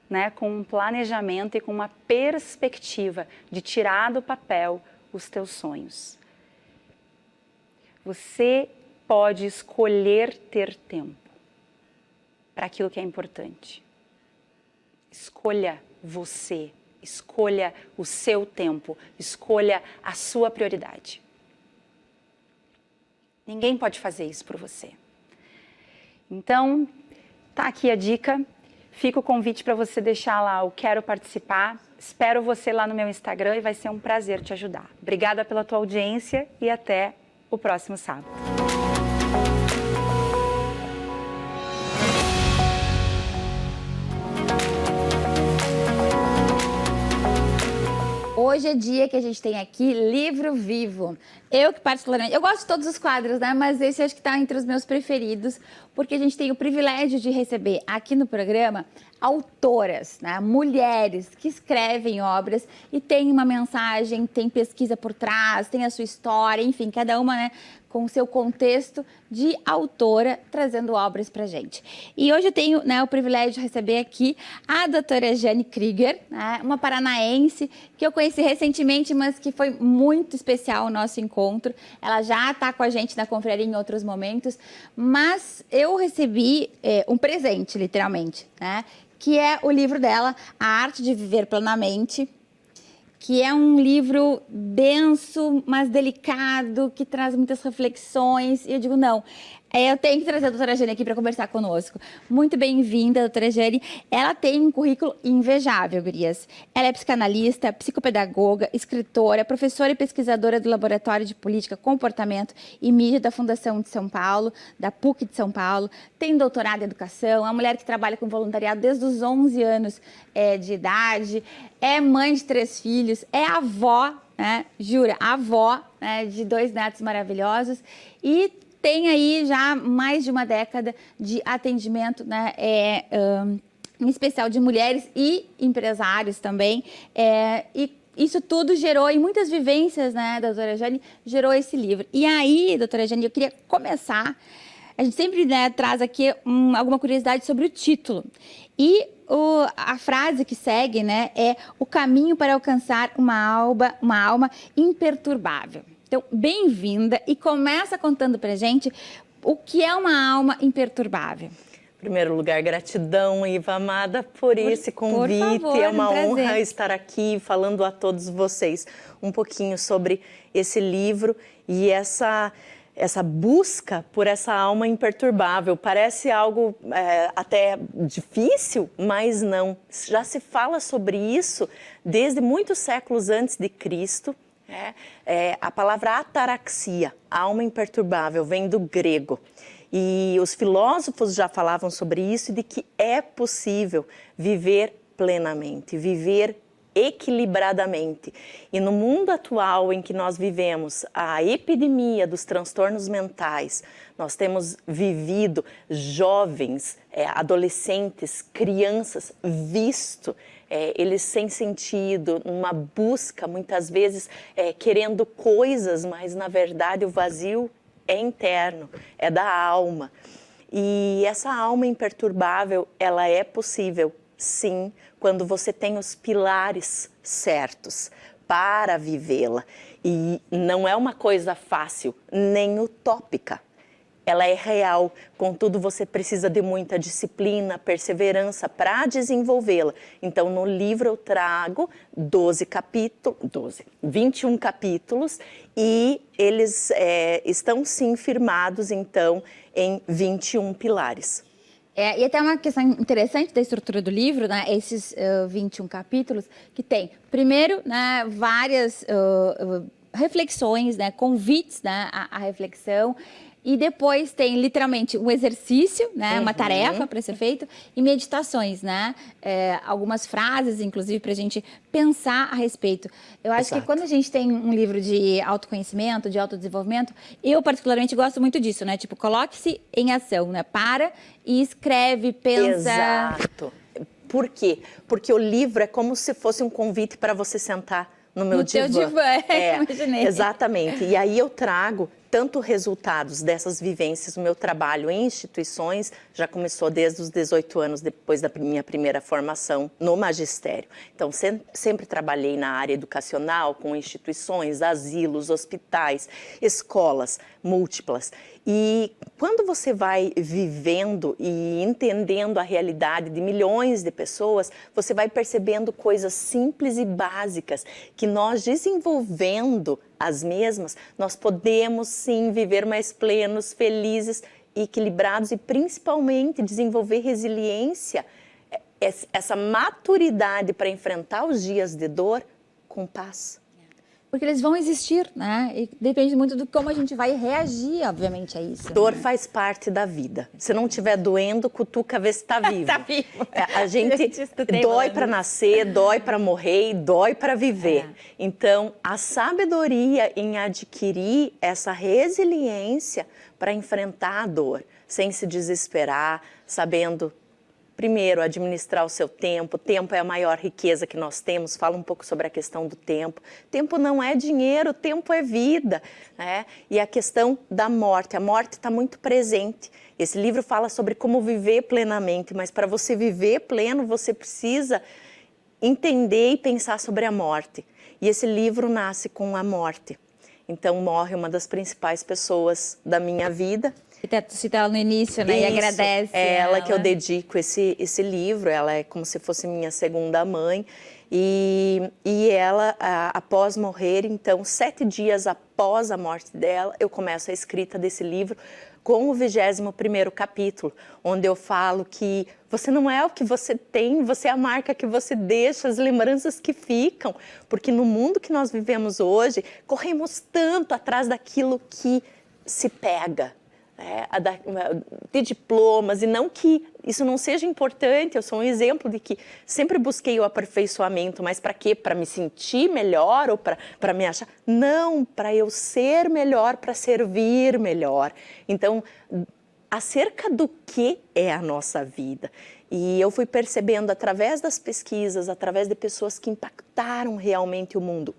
né, com um planejamento e com uma perspectiva de tirar do papel os teus sonhos. Você pode escolher ter tempo para aquilo que é importante. Escolha você, escolha o seu tempo, escolha a sua prioridade. Ninguém pode fazer isso por você. Então, tá aqui a dica. Fica o convite para você deixar lá o quero participar. Espero você lá no meu Instagram e vai ser um prazer te ajudar. Obrigada pela tua audiência e até o próximo sábado. Hoje é dia que a gente tem aqui Livro Vivo. Eu que particularmente, eu gosto de todos os quadros, né? Mas esse acho que está entre os meus preferidos, porque a gente tem o privilégio de receber aqui no programa autoras, né? Mulheres que escrevem obras e tem uma mensagem, tem pesquisa por trás, tem a sua história, enfim, cada uma, né, com o seu contexto de autora, trazendo obras pra gente. E hoje eu tenho, né, o privilégio de receber aqui a doutora Jane Krieger, né, uma paranaense que eu conheci recentemente, mas que foi muito especial o nosso encontro. Ela já está com a gente na confraria em outros momentos, mas eu recebi um presente, literalmente, né, que é o livro dela, A Arte de Viver Plenamente, que é um livro denso, mas delicado, que traz muitas reflexões. E eu digo, não, eu tenho que trazer a doutora Jane aqui para conversar conosco. Muito bem-vinda, doutora Jane. Ela tem um currículo invejável, gurias. Ela é psicanalista, psicopedagoga, escritora, professora e pesquisadora do Laboratório de Política, Comportamento e Mídia da Fundação de São Paulo, da PUC de São Paulo. Tem doutorado em educação, é uma mulher que trabalha com voluntariado desde os 11 anos de idade, é mãe de 3 filhos, é avó, né? Jura, avó, né, de 2 netos maravilhosos e tem aí já mais de uma década de atendimento, né, em especial de mulheres e empresários também. E isso tudo gerou, e muitas vivências, né, da doutora Jane, gerou esse livro. E aí, doutora Jane, eu queria começar, a gente sempre, né, traz aqui alguma curiosidade sobre o título. E a frase que segue, né, é o caminho para alcançar uma alma imperturbável. Então, bem-vinda e começa contando pra gente o que é uma alma imperturbável. Em primeiro lugar, gratidão, Iva amada, por esse convite. Por favor, é uma honra prazer. estar aqui falando a todos vocês um pouquinho sobre esse livro e essa busca por essa alma imperturbável. Parece algo até difícil, mas não. Já se fala sobre isso desde muitos séculos antes de Cristo. A palavra ataraxia, alma imperturbável, vem do grego. E os filósofos já falavam sobre isso e de que é possível viver plenamente, viver equilibradamente. E no mundo atual em que nós vivemos, a epidemia dos transtornos mentais, nós temos vivido jovens, adolescentes, crianças, visto eles sem sentido, uma busca, muitas vezes querendo coisas, mas na verdade o vazio é interno, é da alma. E essa alma imperturbável, ela é possível, sim, quando você tem os pilares certos para vivê-la. E não é uma coisa fácil, nem utópica. ela é real, contudo você precisa de muita disciplina, perseverança para desenvolvê-la. Então no livro eu trago 21 capítulos e eles estão sim firmados então em 21 pilares. E até uma questão interessante da estrutura do livro, né, esses 21 capítulos, que tem, primeiro, né, várias reflexões, né, convites, né, à reflexão, e depois tem literalmente um exercício, né, uma tarefa para ser feito, e meditações, né, algumas frases, inclusive, para a gente pensar a respeito. Eu acho que quando a gente tem um livro de autoconhecimento, de autodesenvolvimento, eu particularmente gosto muito disso, né, tipo, coloque-se em ação, né, para e escreve, pensa. Exato. Por quê? Porque o livro é como se fosse um convite para você sentar no meu divã. No teu divã, imaginei. Exatamente. E aí eu trago tanto resultados dessas vivências, o meu trabalho em instituições já começou desde os 18 anos, depois da minha primeira formação no magistério. Então, sempre trabalhei na área educacional, com instituições, asilos, hospitais, escolas múltiplas. E quando você vai vivendo e entendendo a realidade de milhões de pessoas, você vai percebendo coisas simples e básicas que nós, desenvolvendo as mesmas, nós podemos sim viver mais plenos, felizes, equilibrados e principalmente desenvolver resiliência, essa maturidade para enfrentar os dias de dor com paz. Porque eles vão existir, né? E depende muito do como a gente vai reagir, obviamente, a isso. Dor né? faz parte da vida. Se não estiver doendo, cutuca, vê se está vivo. Tá vivo. A gente dói para nascer, dói para morrer e dói para viver. Então, a sabedoria em adquirir essa resiliência para enfrentar a dor, sem se desesperar, sabendo... Primeiro, administrar o seu tempo. O tempo é a maior riqueza que nós temos. Fala um pouco sobre a questão do tempo. Tempo não é dinheiro, tempo é vida. Né? E a questão da morte. A morte está muito presente. Esse livro fala sobre como viver plenamente, mas para você viver pleno, você precisa entender e pensar sobre a morte. E esse livro nasce com a morte. Então, morre uma das principais pessoas da minha vida. Cita ela no início, né? Isso, e agradece. É ela que eu dedico esse livro, ela é como se fosse minha segunda mãe. E ela, após morrer, então, 7 dias após a morte dela, eu começo a escrita desse livro com o 21º capítulo, onde eu falo que você não é o que você tem, você é a marca que você deixa, as lembranças que ficam. Porque no mundo que nós vivemos hoje, corremos tanto atrás daquilo que se pega. De diplomas, e não que isso não seja importante, eu sou um exemplo de que sempre busquei o aperfeiçoamento, mas para quê? Para me sentir melhor ou para me achar? Não, para eu ser melhor, para servir melhor. Então, acerca do que é a nossa vida? E eu fui percebendo através das pesquisas, através de pessoas que impactaram realmente o mundo.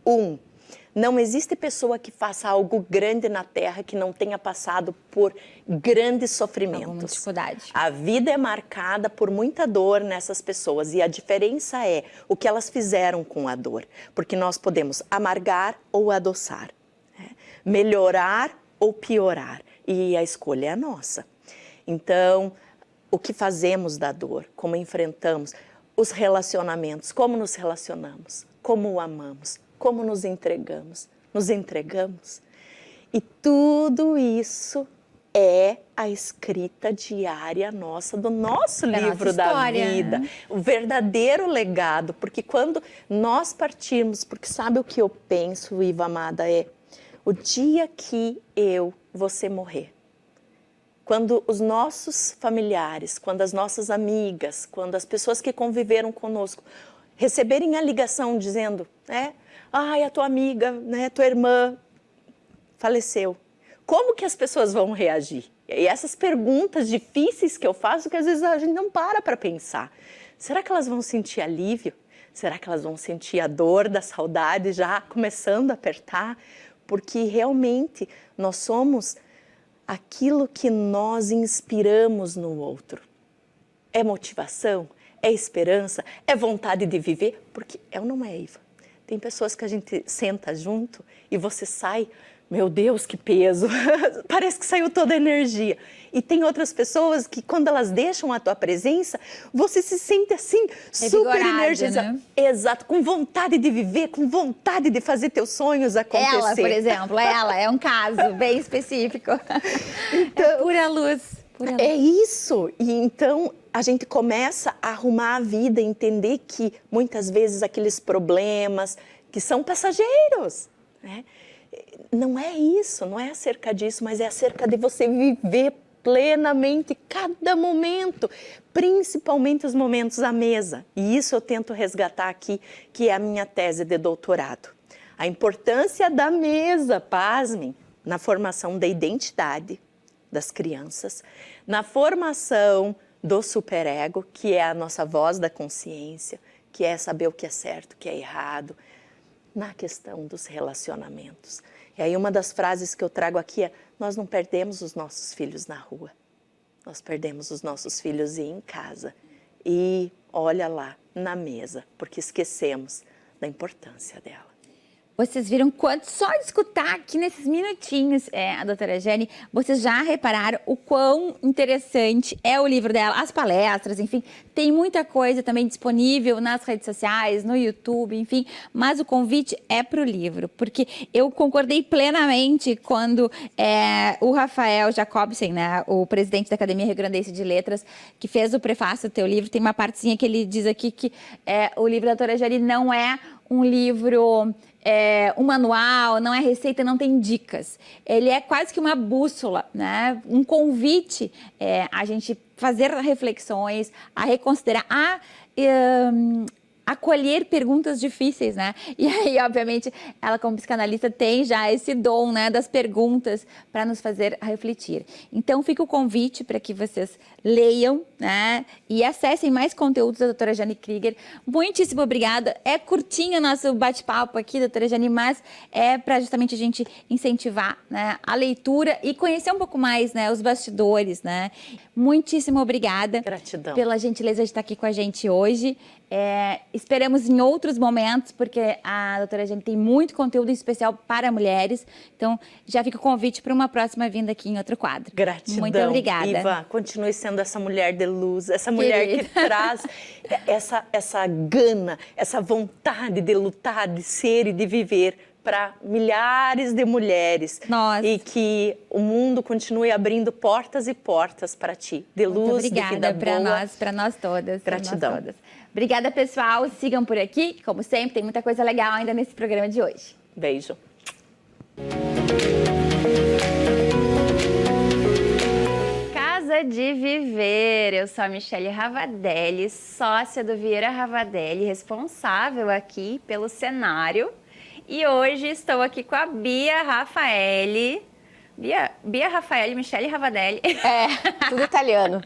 Não existe pessoa que faça algo grande na Terra que não tenha passado por grandes sofrimentos. Alguma dificuldade. A vida é marcada por muita dor nessas pessoas e a diferença é o que elas fizeram com a dor. Porque nós podemos amargar ou adoçar, né? Melhorar ou piorar. E a escolha é nossa. Então, o que fazemos da dor? Como enfrentamos? Os relacionamentos, como nos relacionamos? Como o amamos? Como nos entregamos? Nos entregamos? E tudo isso é a escrita diária nossa, do nosso livro da vida. Né? O verdadeiro legado. Porque quando nós partirmos, porque sabe o que eu penso, Iva amada, é o dia que você morrer. Quando os nossos familiares, quando as nossas amigas, quando as pessoas que conviveram conosco receberem a ligação dizendo, a tua amiga, né, tua irmã faleceu. Como que as pessoas vão reagir? E essas perguntas difíceis que eu faço, que às vezes a gente não para pensar. Será que elas vão sentir alívio? Será que elas vão sentir a dor da saudade já começando a apertar? Porque realmente nós somos aquilo que nós inspiramos no outro. É motivação? É esperança? É vontade de viver? Porque é ou não é, Iva? Tem pessoas que a gente senta junto e você sai meu Deus, que peso, parece que saiu toda a energia. E tem outras pessoas que, quando elas deixam a tua presença, você se sente assim, super energizada. Né? Exato, com vontade de viver, com vontade de fazer teus sonhos acontecer. Ela, por exemplo, ela é um caso bem específico. Então, é pura luz. É isso. E então a gente começa a arrumar a vida, entender que muitas vezes aqueles problemas que são passageiros, né? Não é isso, não é acerca disso, mas é acerca de você viver plenamente cada momento, principalmente os momentos à mesa. E isso eu tento resgatar aqui, que é a minha tese de doutorado. A importância da mesa, pasmem, na formação da identidade das crianças, na formação do superego, que é a nossa voz da consciência, que é saber o que é certo, o que é errado, na questão dos relacionamentos. E aí uma das frases que eu trago aqui é: nós não perdemos os nossos filhos na rua, nós perdemos os nossos filhos em casa. E olha lá, na mesa, porque esquecemos da importância dela. Vocês viram quanto, só de escutar aqui nesses minutinhos, a doutora Jane, vocês já repararam o quão interessante é o livro dela, as palestras, enfim, tem muita coisa também disponível nas redes sociais, no YouTube, enfim, mas o convite é para o livro, porque eu concordei plenamente quando o Rafael Jacobsen, né, o presidente da Academia Rio Grandense de Letras, que fez o prefácio do teu livro, tem uma partezinha que ele diz aqui que o livro da doutora Jane não é um livro... um manual, não é receita, não tem dicas. Ele é quase que uma bússola, né? Um convite a gente fazer reflexões, a reconsiderar, a acolher perguntas difíceis, né? E aí, obviamente, ela como psicanalista tem já esse dom, né, das perguntas para nos fazer refletir. Então, fica o convite para que vocês leiam, né, e acessem mais conteúdos da doutora Jane Krieger. Muitíssimo obrigada. É curtinho o nosso bate-papo aqui, doutora Jane, mas é para justamente a gente incentivar, né, a leitura e conhecer um pouco mais, né, os bastidores, né? Muitíssimo obrigada. Gratidão. Pela gentileza de estar aqui com a gente hoje. Esperamos em outros momentos, porque a doutora Jane tem muito conteúdo especial para mulheres. Então, já fica o convite para uma próxima vinda aqui em outro quadro. Gratidão. Muito obrigada. Iva, continue sendo essa mulher de luz, essa mulher que traz essa gana, essa vontade de lutar, de ser e de viver para milhares de mulheres. Nossa. E que o mundo continue abrindo portas e portas para ti, de luz, Muito obrigada de vida boa. para nós todas. Gratidão. Nós todas. Obrigada, pessoal. Sigam por aqui. Como sempre, tem muita coisa legal ainda nesse programa de hoje. Beijo. Casa de Viver. Eu sou a Michele Ravadelli, sócia do Vieira Ravadelli, responsável aqui pelo cenário. E hoje estou aqui com a Bia Raffaelli. Bia Raffaelli, Michele Ravadelli. Tudo italiano.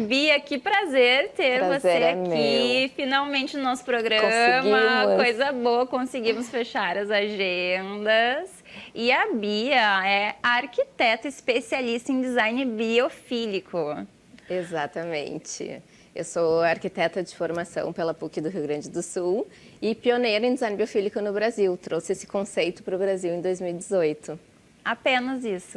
Bia, que prazer ter você aqui. Finalmente no nosso programa. Conseguimos. Coisa boa, conseguimos fechar as agendas. E a Bia é arquiteta especialista em design biofílico. Exatamente. Eu sou arquiteta de formação pela PUC do Rio Grande do Sul e pioneira em design biofílico no Brasil. Trouxe esse conceito para o Brasil em 2018. Apenas isso.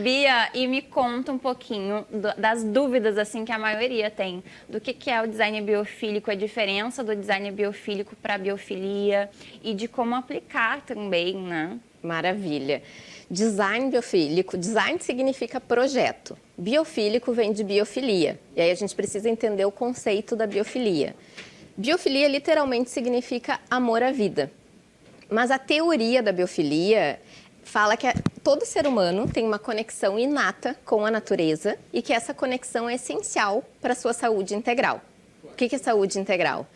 Bia, e me conta um pouquinho das dúvidas assim que a maioria tem. Do que é o design biofílico, a diferença do design biofílico para a biofilia e de como aplicar também, né? Maravilha. Design biofílico. Design significa projeto. Biofílico vem de biofilia. E aí a gente precisa entender o conceito da biofilia. Biofilia literalmente significa amor à vida. Mas a teoria da biofilia fala que todo ser humano tem uma conexão inata com a natureza e que essa conexão é essencial para a sua saúde integral. O que é saúde integral?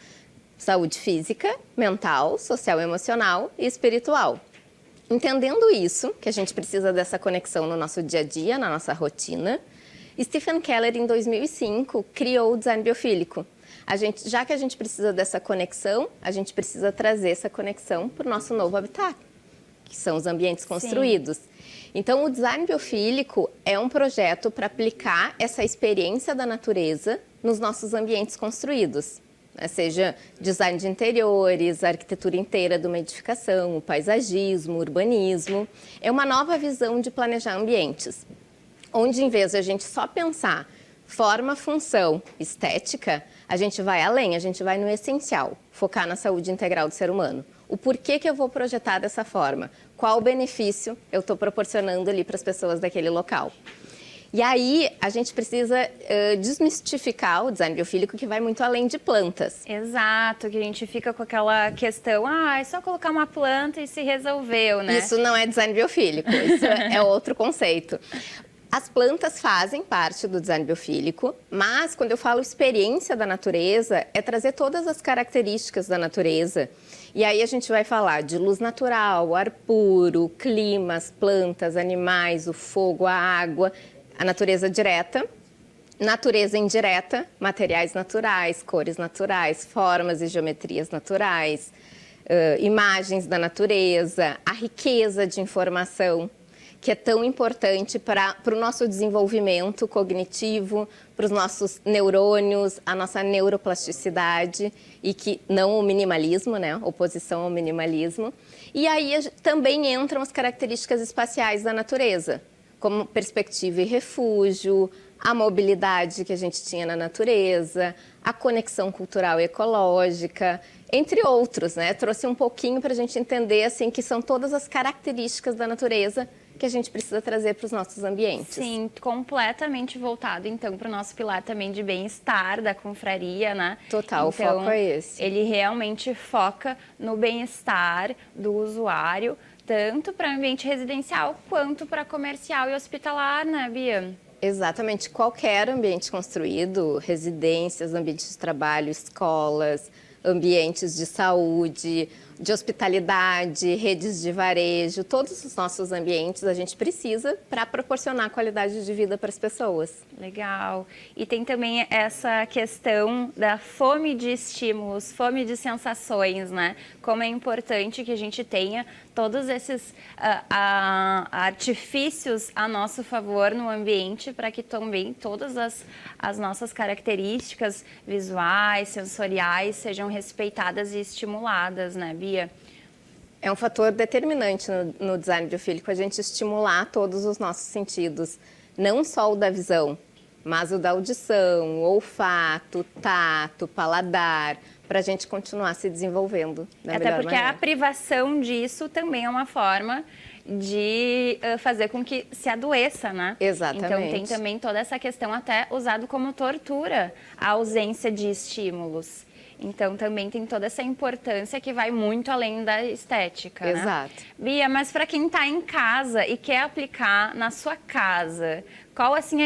Saúde física, mental, social, emocional e espiritual. Entendendo isso, que a gente precisa dessa conexão no nosso dia a dia, na nossa rotina, Stephen Keller, em 2005, criou o design biofílico. Já que a gente precisa dessa conexão, a gente precisa trazer essa conexão para o nosso novo habitat, que são os ambientes construídos. Sim. Então, o design biofílico é um projeto para aplicar essa experiência da natureza nos nossos ambientes construídos. né? Seja design de interiores, a arquitetura inteira de uma edificação, o paisagismo, o urbanismo. É uma nova visão de planejar ambientes, onde em vez de a gente só pensar forma, função, estética, a gente vai além, a gente vai no essencial, focar na saúde integral do ser humano. O porquê que eu vou projetar dessa forma? Qual o benefício eu estou proporcionando ali para as pessoas daquele local? E aí, a gente precisa desmistificar o design biofílico, que vai muito além de plantas. Exato, que a gente fica com aquela questão, é só colocar uma planta e se resolveu, né? Isso não é design biofílico, isso é outro conceito. As plantas fazem parte do design biofílico, mas quando eu falo experiência da natureza, é trazer todas as características da natureza. E aí a gente vai falar de luz natural, ar puro, clima, as plantas, animais, o fogo, a água, a natureza direta, natureza indireta, materiais naturais, cores naturais, formas e geometrias naturais, imagens da natureza, a riqueza de informação, que é tão importante para o nosso desenvolvimento cognitivo, para os nossos neurônios, a nossa neuroplasticidade, e que não o minimalismo, né? Oposição ao minimalismo. E aí também entram as características espaciais da natureza, como perspectiva e refúgio, a mobilidade que a gente tinha na natureza, a conexão cultural e ecológica, entre outros, né? Trouxe um pouquinho para a gente entender assim, que são todas as características da natureza que a gente precisa trazer para os nossos ambientes. Sim, completamente voltado, então, para o nosso pilar também de bem-estar da confraria, né? Total, então, o foco é esse. Ele realmente foca no bem-estar do usuário, tanto para ambiente residencial quanto para comercial e hospitalar, né, Bia? Exatamente. Qualquer ambiente construído, residências, ambientes de trabalho, escolas, ambientes de saúde, de hospitalidade, redes de varejo, todos os nossos ambientes a gente precisa para proporcionar qualidade de vida para as pessoas. Legal. E tem também essa questão da fome de estímulos, fome de sensações, né? Como é importante que a gente tenha todos esses artifícios a nosso favor no ambiente para que também todas as nossas características visuais, sensoriais sejam respeitadas e estimuladas, né, Bia? É um fator determinante no design biofílico a gente estimular todos os nossos sentidos, não só o da visão, mas o da audição, olfato, tato, paladar, para a gente continuar se desenvolvendo da melhor Até porque maneira. a privação disso também é uma forma de fazer com que se adoeça, né? Exatamente. Então tem também toda essa questão até usado como tortura, a ausência de estímulos. Então também tem toda essa importância que vai muito além da estética, né? Exato. Bia, mas para quem está em casa e quer aplicar na sua casa, qual assim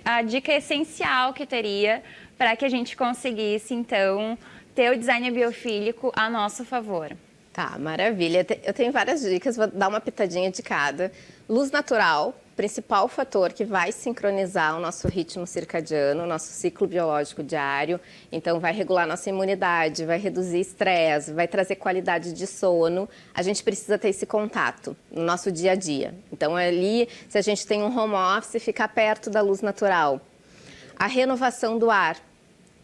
a dica essencial que teria para que a gente conseguisse então ter o design biofílico a nosso favor? Tá, maravilha. Eu tenho várias dicas, vou dar uma pitadinha de cada. Luz natural, principal fator que vai sincronizar o nosso ritmo circadiano, o nosso ciclo biológico diário. Então, vai regular nossa imunidade, vai reduzir estresse, vai trazer qualidade de sono. A gente precisa ter esse contato no nosso dia a dia. Então, ali, se a gente tem um home office, ficar perto da luz natural. A renovação do ar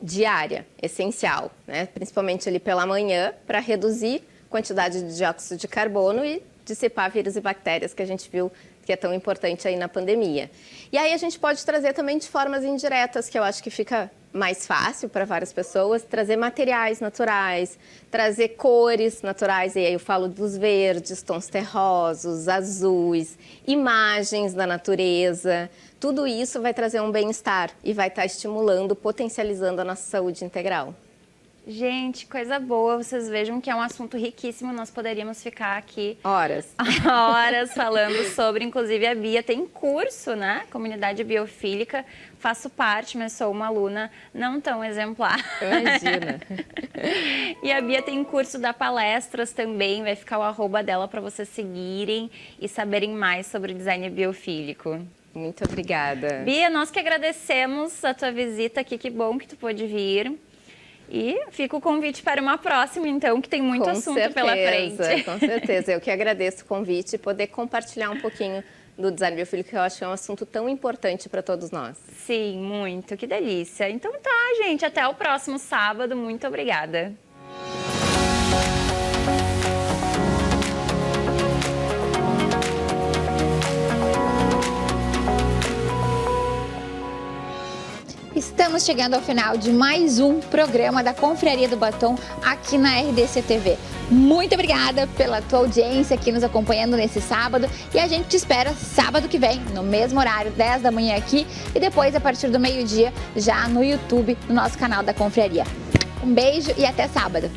diária, essencial, né? Principalmente ali pela manhã, para reduzir quantidade de dióxido de carbono e dissipar vírus e bactérias que a gente viu que é tão importante aí na pandemia. E aí a gente pode trazer também de formas indiretas, que eu acho que fica mais fácil para várias pessoas, trazer materiais naturais, trazer cores naturais, e aí eu falo dos verdes, tons terrosos, azuis, imagens da natureza. Tudo isso vai trazer um bem-estar e vai estar estimulando, potencializando a nossa saúde integral. Gente, coisa boa. Vocês vejam que é um assunto riquíssimo. Nós poderíamos ficar aqui horas falando sobre. Inclusive, a Bia tem curso, né? Comunidade Biofílica. Faço parte, mas sou uma aluna não tão exemplar. Imagina. E a Bia tem curso da Palestras também. Vai ficar o arroba dela para vocês seguirem e saberem mais sobre design biofílico. Muito obrigada. Bia, nós que agradecemos a tua visita aqui. Que bom que tu pôde vir. E fica o convite para uma próxima, então, que tem muito assunto pela frente. Com certeza, eu que agradeço o convite e poder compartilhar um pouquinho do design biofílico, que eu acho que é um assunto tão importante para todos nós. Sim, muito, que delícia. Então tá, gente, até o próximo sábado. Muito obrigada. Estamos chegando ao final de mais um programa da Confraria do Batom aqui na RDC TV. Muito obrigada pela tua audiência aqui nos acompanhando nesse sábado e a gente te espera sábado que vem, no mesmo horário, 10 da manhã aqui e depois a partir do meio-dia já no YouTube, no nosso canal da Confraria. Um beijo e até sábado!